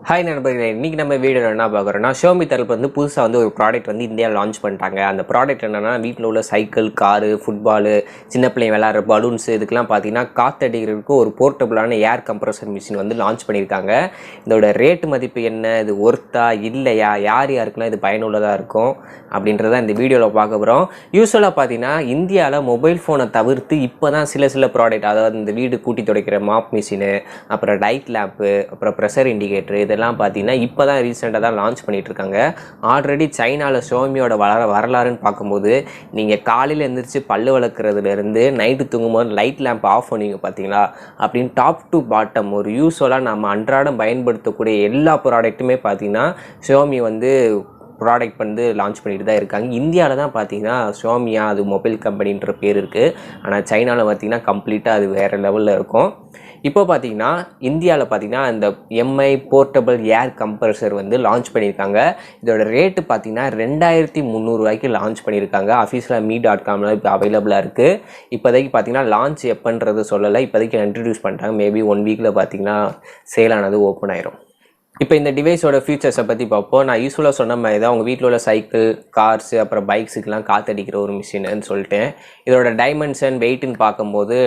Hi நண்பர்களே, இன்றைக்கி நம்ம வீடியோவில் என்ன பார்க்குறோன்னா Xiaomi தரப்பு வந்து புதுசாக வந்து ஒரு ப்ராடக்ட் வந்து இந்தியாவில் லான்ச் பண்ணிட்டாங்க. அந்த ப்ராடக்ட் என்னென்னா வீட்டில் உள்ள சைக்கிள், காரு, ஃபுட்பாலு, சின்ன பிள்ளைங்க விளையாடுற பலூன்ஸு இதுக்கெல்லாம் பார்த்தீங்கன்னா காற்றடிக்கிறதுக்கு ஒரு போர்ட்டபுளான ஏர் கம்ப்ரஸர் மிஷின் வந்து லான்ச் பண்ணியிருக்காங்க. இதோட ரேட்டு மதிப்பு என்ன, இது ஒர்த்தா இல்லையா, யார் யாருக்குலாம் இது பயனுள்ளதாக இருக்கும் அப்படின்றத இந்த வீடியோவில் பார்க்க போகிறோம். யூஸ்வலாக பார்த்தீங்கன்னா இந்தியாவில் மொபைல் ஃபோனை தவிர்த்து இப்போ தான் சில ப்ராடக்ட், அதாவது இந்த வீடு கூட்டி துடைக்கிற மாப் மிஷினு, அப்புறம் லைட் லேம்ப்பு, அப்புறம் ப்ரெஷர் இண்டிகேட்டர் இதெல்லாம் பார்த்தீங்கன்னா இப்போ தான் ரீசெண்டாக தான் லான்ச் பண்ணிகிட்டு இருக்காங்க. ஆல்ரெடி சைனாவில் Xiaomiயோட வரலாறுன்னு பார்க்கும்போது நீங்கள் காலையில் எழுந்திரிச்சு பல்லு வளர்க்குறதுலேருந்து நைட்டு தூங்கும்போது லைட் லேம்ப் ஆஃப் பண்ணுவீங்க பார்த்தீங்களா, அப்படின்னு டாப் டு பாட்டம் ஒரு யூஸ்வலாக நம்ம அன்றாடம் பயன்படுத்தக்கூடிய எல்லா ப்ராடக்ட்டுமே பார்த்தீங்கன்னா Xiaomi வந்து ப்ராடக்ட் வந்து லான்ச் பண்ணிட்டு தான் இருக்காங்க. இந்தியாவில் தான் பார்த்தீங்கன்னா Xiaomi அது மொபைல் கம்பெனின்ற பேர் இருக்குது. ஆனால் சைனாவில் பார்த்தீங்கன்னா கம்ப்ளீட்டாக அது வேறு லெவலில் இருக்கும். இப்போ பார்த்தீங்கன்னா இந்தியாவில் பார்த்தீங்கன்னா இந்த எம்ஐ போர்ட்டபிள் ஏர் கம்ப்ரஸர் வந்து லான்ச் பண்ணியிருக்காங்க. இதோட ரேட்டு பார்த்தீங்கன்னா 2300 லான்ச் பண்ணியிருக்காங்க. அஃபீஷியலாக me.comல இப்போ அவைலபிளாக இருக்குது. இப்போதைக்கு பார்த்தீங்கன்னா லான்ச் எப்போன்றது சொல்லலை, இப்போதைக்கு இன்ட்ரடியூஸ் பண்ணிட்டாங்க. மேபி 1 வீக்கில் பார்த்தீங்கன்னா சேலானது ஓப்பன் ஆயிரும். இப்போ இந்த டிவைஸோட ஃபீச்சர்ஸை பற்றி பார்ப்போம். நான் யூஸ்வலாக சொன்ன மாதிரி தான் உங்கள் வீட்டில் உள்ள சைக்கிள், கார்ஸு, அப்புறம் பைக்ஸுக்கெலாம் காற்றடிக்கிற ஒரு மிஷின்னு சொல்லிட்டேன். இதோட டைமென்ஷன் வெயிட்டுன்னு பார்க்கும்போது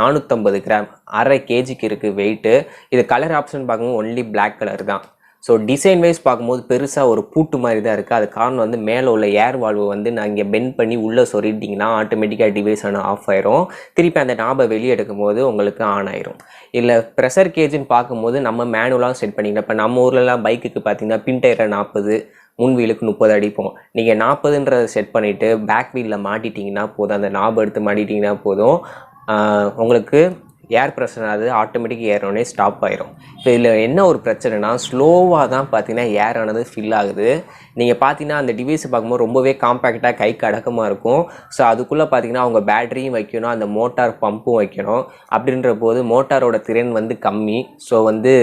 450 கிராம், அரை கேஜிக்கு இருக்குது வெயிட்டு. இது கலர் ஆப்ஷன் பார்க்கும்போது ஒன்லி பிளாக் கலர் தான். ஸோ டிசைன் வைஸ் பார்க்கும்போது பெருசாக ஒரு பூட்டு மாதிரி தான் இருக்குது. அது காரணம் வந்து மேலே உள்ள ஏர் வால்வு வந்து நான் இங்கே பெண்ட் பண்ணி உள்ளே சொருட்டிங்கன்னா ஆட்டோமேட்டிக்காக டிவைஸ் ஆஃப் ஆயிரும். திருப்பி அந்த நாபை வெளியே எடுக்கும்போது உங்களுக்கு ஆன் ஆயிரும். இல்லை ப்ரெஷர் கேஜுன்னு பார்க்கும்போது நம்ம மேனுவலாக செட் பண்ணிக்கலாம். இப்போ நம்ம ஊர்லலாம் பைக்குக்கு பார்த்தீங்கன்னா பின் டயரில் 40, முன் வீலுக்கு 30 அடிப்போம். நீங்கள் 40ன்றதை செட் பண்ணிவிட்டு பேக் வீலில் மாட்டிட்டிங்கன்னா போதும், அந்த நாபை எடுத்து மாட்டிட்டிங்கன்னா போதும், உங்களுக்கு ஏர் ப்ரெஷர் அது ஆட்டோமேட்டிக் ஏறோடனே ஸ்டாப் ஆயிரும். இப்போ இதில் என்ன ஒரு பிரச்சனைனா ஸ்லோவாக தான் பார்த்தீங்கன்னா ஏர் ஆனது ஃபில் ஆகுது. நீங்கள் பார்த்தீங்கன்னா அந்த டிவைஸை பார்க்கும்போது ரொம்பவே காம்பேக்டாக கைக்கு அடக்கமாக இருக்கும். ஸோ அதுக்குள்ளே பார்த்தீங்கன்னா அவங்க பேட்டரியும் வைக்கணும், அந்த மோட்டார் பம்பும் வைக்கணும். அப்படின்ற போது மோட்டாரோட திறன் வந்து கம்மி. ஸோ வந்து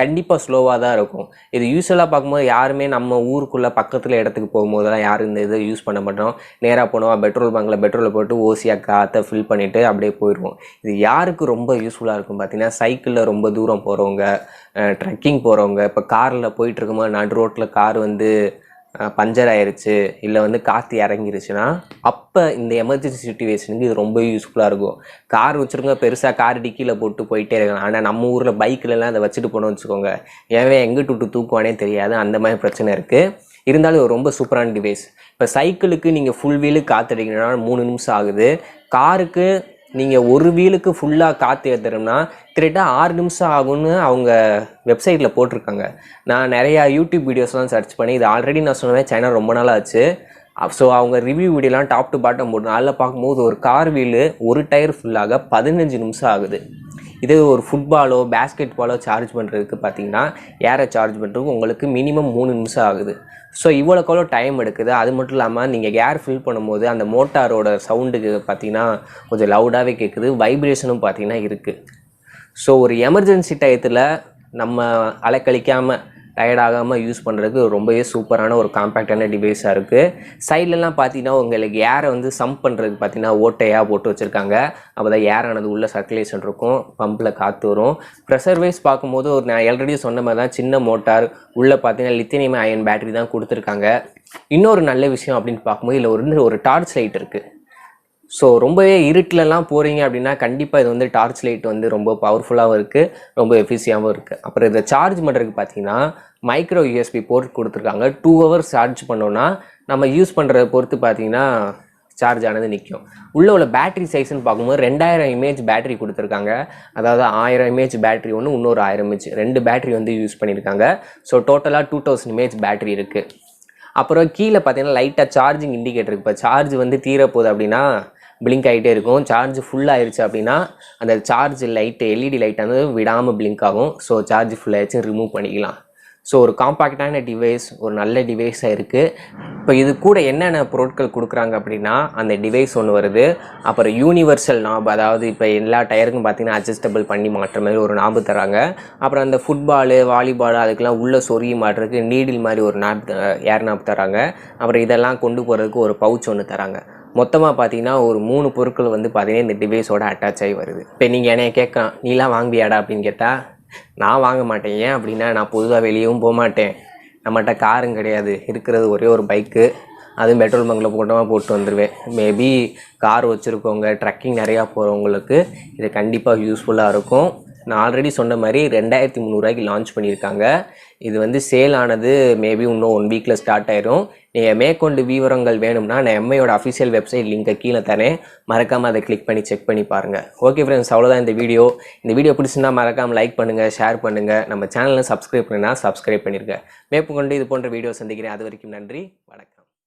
கண்டிப்பாக ஸ்லோவாக தான் இருக்கும். இது யூஸ்வலாக பார்க்கும்போது யாருமே நம்ம ஊருக்குள்ளே பக்கத்தில் இடத்துக்கு போகும்போதெல்லாம் யாரும் இந்த இதை யூஸ் பண்ண மாட்டோம். நேராக போனோம், பெட்ரோல் பங்கில் பெட்ரோலை போட்டு ஓசியாக காற்றை ஃபில் பண்ணிவிட்டு அப்படியே போயிடுவோம். இது யாருக்கு ரொம்ப யூஸ்ஃபுல்லாக இருக்கும் பார்த்தீங்கன்னா சைக்கிளில் ரொம்ப தூரம் போகிறவங்க, ட்ரெக்கிங் போகிறவங்க. இப்போ காரில் போயிட்டுருக்கும்போது நடு ரோட்டில் கார் வந்து பஞ்சர் ஆயிடுச்சு, இல்லை வந்து காற்று இறங்கிருச்சுன்னா அப்போ இந்த எமர்ஜென்சி சிச்சுவேஷனுக்கு இது ரொம்ப யூஸ்ஃபுல்லாக இருக்கும். கார் வச்சுருங்க, பெருசாக கார் டிக்கியில் போட்டு போயிட்டே இருக்கலாம். ஆனால் நம்ம ஊரில் பைக்கிலலாம் அதை வச்சுட்டு போனோம்னு வச்சுக்கோங்க, ஏன் எங்கிட்டு விட்டு தூக்குவானே தெரியாது, அந்த மாதிரி பிரச்சனை இருக்குது. இருந்தாலும் இது ரொம்ப சூப்பரான டிவைஸ். இப்போ சைக்கிளுக்கு நீங்கள் ஃபுல் வீலு காற்றடிக்கணும்னா 3 நிமிஷம் ஆகுது. காருக்கு நீங்கள் ஒரு வீலுக்கு ஃபுல்லாக காற்று ஏற்றுறோம்னா கிட்டத்தட்ட 6 நிமிஷம் ஆகும்னு அவங்க வெப்சைட்டில் போட்டிருக்காங்க. நான் நிறையா யூடியூப் வீடியோஸ்லாம் சர்ச் பண்ணி இது ஆல்ரெடி நான் சொன்னேன் சைனா ரொம்ப நாள் ஆச்சு. ஸோ அவங்க ரிவ்யூ வீடியோலாம் டாப் டு பாட்டம் போட்டு அதில் பார்க்கும்போது ஒரு கார் வீலு ஒரு டயர் ஃபுல்லாக 15 நிமிஷம் ஆகுது. இது ஒரு ஃபுட்பாலோ பேஸ்கெட் பாலோ சார்ஜ் பண்ணுறதுக்கு பார்த்தீங்கன்னா ஏரை சார்ஜ் பண்ணுறதுக்கு உங்களுக்கு மினிமம் 3 நிமிஷம் ஆகுது. ஸோ இவ்வளோக்கவ்வளோ டைம் எடுக்குது. அது மட்டும் இல்லாமல் நீங்கள் ஏர் ஃபில் பண்ணும்போது அந்த மோட்டாரோட சவுண்டுக்கு பார்த்தீங்கன்னா கொஞ்சம் லவுடாகவே கேட்குது, வைப்ரேஷனும் பார்த்தீங்கன்னா இருக்குது. ஸோ ஒரு எமர்ஜென்சி டயத்தில் நம்ம அலைக்கழிக்காமல் டயர்டாகாமல் யூஸ் பண்ணுறதுக்கு ரொம்பவே சூப்பரான ஒரு காம்பேக்டான டிவைஸாக இருக்குது. சைட்லலாம் பார்த்தீங்கன்னா உங்களுக்கு ஏரை வந்து சம்ப் பண்ணுறதுக்கு பார்த்தீங்கன்னா ஓட்டையாக போட்டு வச்சுருக்காங்க. அப்போ தான் ஏர் ஆனது உள்ள சர்க்குலேஷன் இருக்கும், பம்பில் காற்று வரும். ப்ரெஷர் வைஸ் பார்க்கும்போது ஒரு நான் ஆல்ரெடி சொன்ன மாதிரி தான் சின்ன மோட்டார் உள்ளே பார்த்தீங்கன்னா லித்தியம் அயன் பேட்டரி தான் கொடுத்துருக்காங்க. இன்னொரு நல்ல விஷயம் அப்படின்னு பார்க்கும்போது இதில் ஒரு டார்ச் லைட் இருக்குது. ஸோ ரொம்பவே இருட்டிலலாம் போகிறீங்க அப்படின்னா கண்டிப்பாக இது வந்து டார்ச் லைட் வந்து ரொம்ப பவர்ஃபுல்லாகவும் இருக்குது, ரொம்ப எஃபிஷியாகவும் இருக்குது. அப்புறம் இதை சார்ஜ் பண்ணுறதுக்கு பார்த்தீங்கன்னா மைக்ரோ யூஎஸ்பி போர்ட் கொடுத்துருக்காங்க. 2 ஹவர்ஸ் சார்ஜ் பண்ணோன்னா நம்ம யூஸ் பண்ணுறத பொறுத்து பார்த்தீங்கன்னா சார்ஜ் ஆனது நிற்கும். உள்ள பேட்டரி சைஸ்ன்னு பார்க்கும்போது 2000 mAh பேட்டரி கொடுத்துருக்காங்க. அதாவது 1000 mAh பேட்டரி ஒன்று, இன்னொரு 1000 mAh 2 பேட்டரி வந்து யூஸ் பண்ணியிருக்காங்க. ஸோ டோட்டலாக 2000 mAh பேட்டரி இருக்குது. அப்புறம் கீழே பார்த்தீங்கன்னா லைட்டாக சார்ஜிங் இண்டிகேட்டர் இருக்குது. இப்போ சார்ஜ் வந்து தீரப்போகுது அப்படின்னா பிளிங்க் ஆகிட்டே இருக்கும். சார்ஜ் ஃபுல்லாகிடுச்சு அப்படின்னா அந்த சார்ஜ் லைட்டு எல்இடி லைட்டானது விடாமல் பிளிங்க் ஆகும். ஸோ சார்ஜ் ஃபுல்லாகிடுச்சு ரிமூவ் பண்ணிக்கலாம். ஸோ ஒரு காம்பேக்டான டிவைஸ், ஒரு நல்ல டிவைஸாக இருக்குது. இப்போ இது கூட என்னென்ன பொருட்கள் கொடுக்குறாங்க அப்படின்னா அந்த டிவைஸ் ஒன்று வருது. அப்புறம் யூனிவர்சல் நாப், அதாவது இப்போ எல்லா டயருக்கும் பார்த்தீங்கன்னா அட்ஜஸ்டபிள் பண்ணி மாட்டுற மாதிரி ஒரு நாபு தராங்க. அப்புறம் அந்த ஃபுட்பாலு, வாலிபாலு அதுக்கெலாம் உள்ளே சொருகி மாட்டுறதுக்கு நீடில் மாதிரி ஒரு நாப், ஏர் நாப் தராங்க. அப்புறம் இதெல்லாம் கொண்டு போகிறதுக்கு ஒரு பவுச் ஒன்று தராங்க. மொத்தமாக பார்த்தீங்கன்னா ஒரு 3 பொருட்கள் வந்து பார்த்தீங்கன்னா இந்த டிவைஸோட அட்டாச் ஆகி வருது. இப்போ நீங்கள் என்னைய கேட்கலாம், நீலாம் வாங்குவியாடா அப்படின்னு கேட்டால் நான் வாங்க மாட்டேன். ஏன் அப்படின்னா நான் பொதுவாக வெளியவும் போக மாட்டேன், நம்மகிட்ட காரும் கிடையாது. இருக்கிறது ஒரே ஒரு பைக்கு, அதுவும் பெட்ரோல் பங்கில் போட்டு வந்துடுவேன். மேபி கார் வச்சுருக்கவங்க ட்ரக்கிங் நிறையா போகிறவங்களுக்கு இது கண்டிப்பாக யூஸ்ஃபுல்லாக இருக்கும். நான் ஆல்ரெடி சொன்ன மாதிரி 2300 லான்ச் பண்ணியிருக்காங்க. இது வந்து சேல் ஆனது மேபி இன்னும் 1 வீக்கில் ஸ்டார்ட் ஆயிரும். நீங்கள் மேற்கொண்டு விவரங்கள் வேணும்னா நான் எம்ஐயோட அஃபிஷியல் வெப்சைட் லிங்கை கீழே தரேன், மறக்காமல் அதை கிளிக் பண்ணி செக் பண்ணி பாருங்கள். ஓகே ஃப்ரெண்ட்ஸ், அவ்வளோதான் இந்த வீடியோ. இந்த வீடியோ பிடிச்சிருந்தா மறக்காமல் லைக் பண்ணுங்கள், ஷேர் பண்ணுங்கள். நம்ம சேனலில் சப்ஸ்கிரைப் பண்ணுன்னா சப்ஸ்கிரைப் பண்ணியிருக்கேன். மேற்கொண்டு இது போன்ற வீடியோ சந்திக்கிறேன். அது வரைக்கும் நன்றி, வணக்கம்.